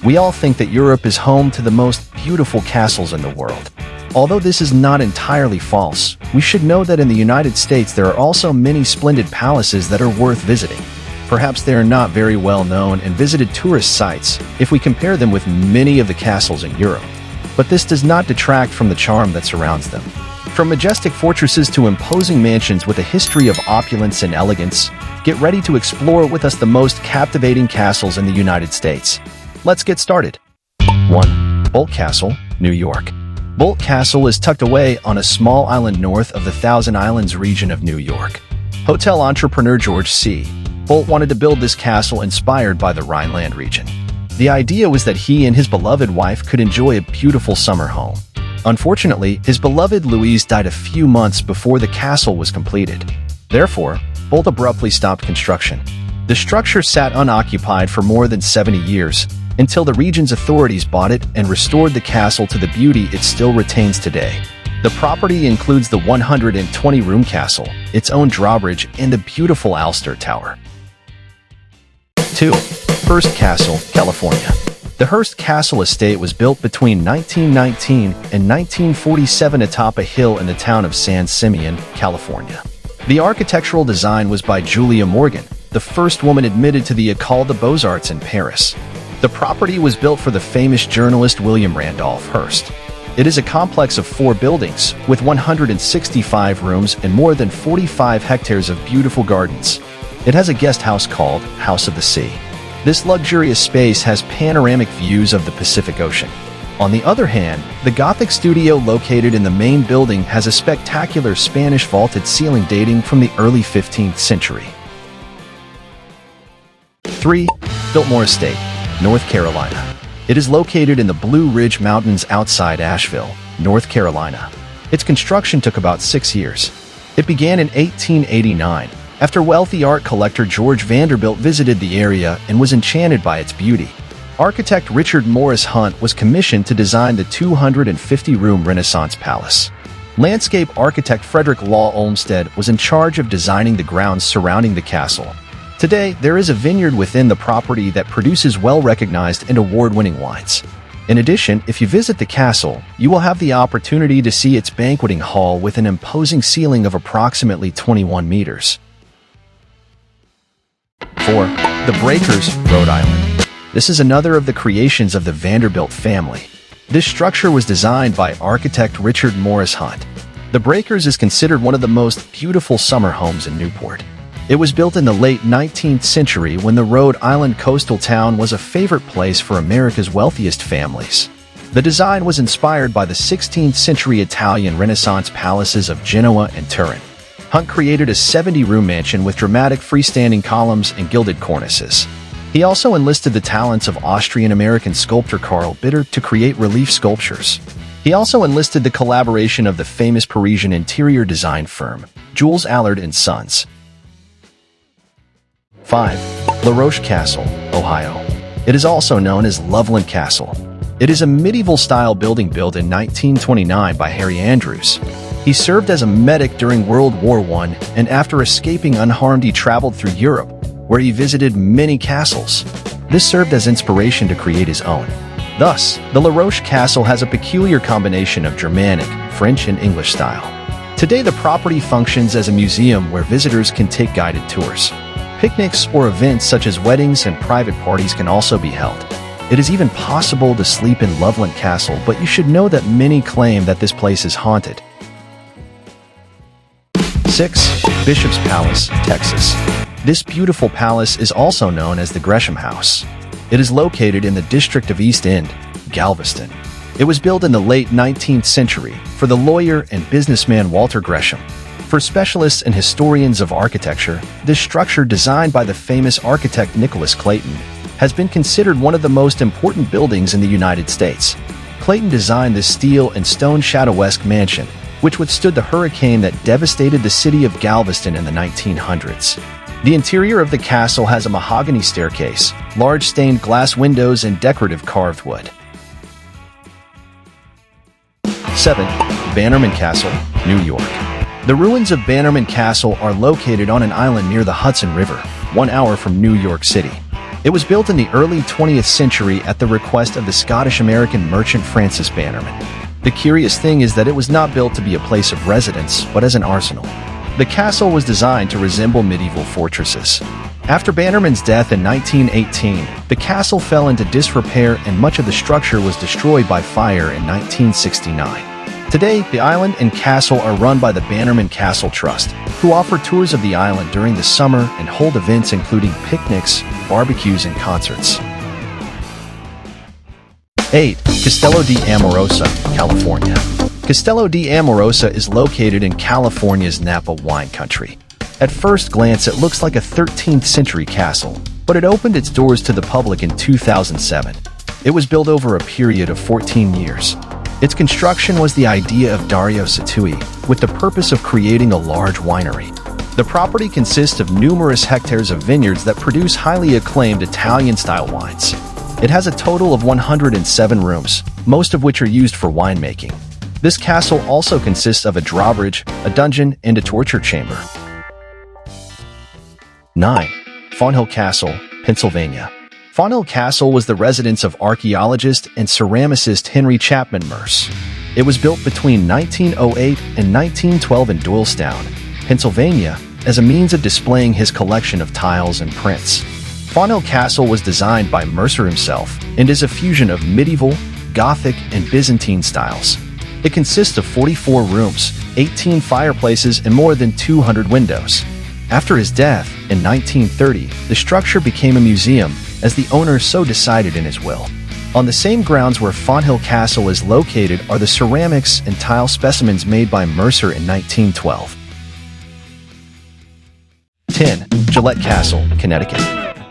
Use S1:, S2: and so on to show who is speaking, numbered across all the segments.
S1: We all think that Europe is home to the most beautiful castles in the world. Although this is not entirely false, we should know that in the United States there are also many splendid palaces that are worth visiting. Perhaps they are not very well known and visited tourist sites if we compare them with many of the castles in Europe. But this does not detract from the charm that surrounds them. From majestic fortresses to imposing mansions with a history of opulence and elegance, get ready to explore with us the most captivating castles in the United States. Let's get started. 1. Boldt Castle, New York. Boldt Castle is tucked away on a small island north of the Thousand Islands region of New York. Hotel entrepreneur George C. Boldt wanted to build this castle inspired by the Rhineland region. The idea was that he and his beloved wife could enjoy a beautiful summer home. Unfortunately, his beloved Louise died a few months before the castle was completed. Therefore, Boldt abruptly stopped construction. The structure sat unoccupied for more than 70 years, until the region's authorities bought it and restored the castle to the beauty it still retains today. The property includes the 120-room castle, its own drawbridge, and the beautiful Ulster Tower. 2. Hearst Castle, California. The Hearst Castle estate was built between 1919 and 1947 atop a hill in the town of San Simeon, California. The architectural design was by Julia Morgan, the first woman admitted to the École des Beaux-Arts in Paris. The property was built for the famous journalist William Randolph Hearst. It is a complex of 4 buildings, with 165 rooms and more than 45 hectares of beautiful gardens. It has a guest house called House of the Sea. This luxurious space has panoramic views of the Pacific Ocean. On the other hand, the Gothic studio located in the main building has a spectacular Spanish vaulted ceiling dating from the early 15th century. 3. Biltmore Estate, North Carolina. It is located in the Blue Ridge Mountains outside Asheville, North Carolina. Its construction took about 6 years. It began in 1889, after wealthy art collector George Vanderbilt visited the area and was enchanted by its beauty. Architect Richard Morris Hunt was commissioned to design the 250-room Renaissance Palace. Landscape architect Frederick Law Olmsted was in charge of designing the grounds surrounding the castle. Today, there is a vineyard within the property that produces well-recognized and award-winning wines. In addition, if you visit the castle, you will have the opportunity to see its banqueting hall with an imposing ceiling of approximately 21 meters. 4. The Breakers, Rhode Island. This is another of the creations of the Vanderbilt family. This structure was designed by architect Richard Morris Hunt. The Breakers is considered one of the most beautiful summer homes in Newport. It was built in the late 19th century when the Rhode Island coastal town was a favorite place for America's wealthiest families. The design was inspired by the 16th century Italian Renaissance palaces of Genoa and Turin. Hunt created a 70-room mansion with dramatic freestanding columns and gilded cornices. He also enlisted the talents of Austrian-American sculptor Karl Bitter to create relief sculptures. He also enlisted the collaboration of the famous Parisian interior design firm, Jules Allard & Sons. 5. La Roche Castle, Ohio. It is also known as Loveland Castle. It is a medieval-style building built in 1929 by Harry Andrews. He served as a medic during World War I, and after escaping unharmed he traveled through Europe, where he visited many castles. This served as inspiration to create his own. Thus, the La Roche Castle has a peculiar combination of Germanic, French, and English style. Today the property functions as a museum where visitors can take guided tours. Picnics or events such as weddings and private parties can also be held. It is even possible to sleep in Loveland Castle, but you should know that many claim that this place is haunted. 6. Bishop's Palace, Texas. This beautiful palace is also known as the Gresham House. It is located in the district of East End, Galveston. It was built in the late 19th century for the lawyer and businessman Walter Gresham. For specialists and historians of architecture, this structure, designed by the famous architect Nicholas Clayton, has been considered one of the most important buildings in the United States. Clayton designed this steel and stone chateau-esque mansion, which withstood the hurricane that devastated the city of Galveston in the 1900s. The interior of the castle has a mahogany staircase, large stained glass windows, and decorative carved wood. 7. Bannerman Castle, New York. The ruins of Bannerman Castle are located on an island near the Hudson River, 1 hour from New York City. It was built in the early 20th century at the request of the Scottish-American merchant Francis Bannerman. The curious thing is that it was not built to be a place of residence, but as an arsenal. The castle was designed to resemble medieval fortresses. After Bannerman's death in 1918, the castle fell into disrepair and much of the structure was destroyed by fire in 1969. Today, the island and castle are run by the Bannerman Castle Trust, who offer tours of the island during the summer and hold events including picnics, barbecues, and concerts. 8. Castello di Amorosa, California. Castello di Amorosa is located in California's Napa wine country. At first glance, it looks like a 13th century castle, but it opened its doors to the public in 2007. It was built over a period of 14 years. Its construction was the idea of Dario Satui, with the purpose of creating a large winery. The property consists of numerous hectares of vineyards that produce highly acclaimed Italian-style wines. It has a total of 107 rooms, most of which are used for winemaking. This castle also consists of a drawbridge, a dungeon, and a torture chamber. 9. Fonthill Castle, Pennsylvania. Fonthill Castle was the residence of archaeologist and ceramicist Henry Chapman Merce. It was built between 1908 and 1912 in Doylestown, Pennsylvania, as a means of displaying his collection of tiles and prints. Fonthill Castle was designed by Mercer himself and is a fusion of medieval, Gothic, and Byzantine styles. It consists of 44 rooms, 18 fireplaces, and more than 200 windows. After his death, in 1930, the structure became a museum, as the owner so decided in his will. On the same grounds where Fonthill Castle is located are the ceramics and tile specimens made by Mercer in 1912. 10. Gillette Castle, Connecticut.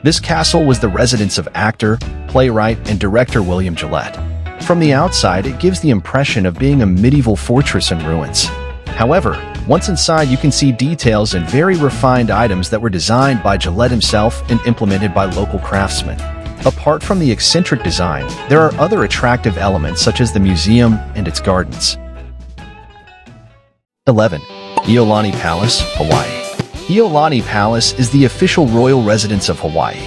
S1: This castle was the residence of actor, playwright, and director William Gillette. From the outside, it gives the impression of being a medieval fortress in ruins. However, once inside, you can see details and very refined items that were designed by Gillette himself and implemented by local craftsmen. Apart from the eccentric design, there are other attractive elements such as the museum and its gardens. 11. Yolani Palace, Hawaii. Yolani Palace is the official royal residence of Hawaii.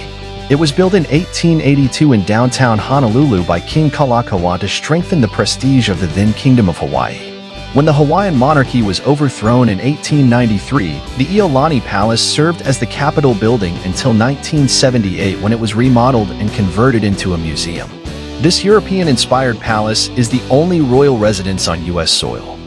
S1: It was built in 1882 in downtown Honolulu by King Kalakaua to strengthen the prestige of the then Kingdom of Hawaii. When the Hawaiian monarchy was overthrown in 1893, the Iolani Palace served as the Capitol building until 1978 when it was remodeled and converted into a museum. This European-inspired palace is the only royal residence on U.S. soil.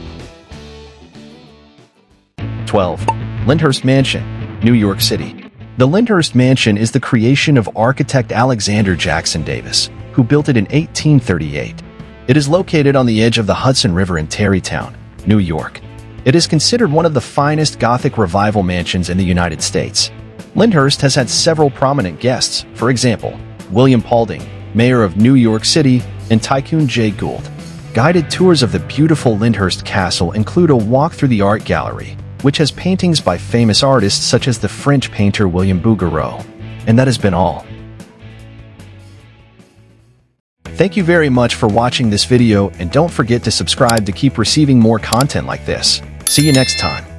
S1: 12. Lindhurst Mansion, New York City. The Lindhurst Mansion is the creation of architect Alexander Jackson Davis, who built it in 1838. It is located on the edge of the Hudson River in Tarrytown, New York. It is considered one of the finest Gothic Revival mansions in the United States. Lindhurst has had several prominent guests, for example, William Paulding, Mayor of New York City, and Tycoon Jay Gould. Guided tours of the beautiful Lindhurst Castle include a walk through the art gallery, which has paintings by famous artists such as the French painter William Bouguereau. And that has been all. Thank you very much for watching this video, and don't forget to subscribe to keep receiving more content like this. See you next time.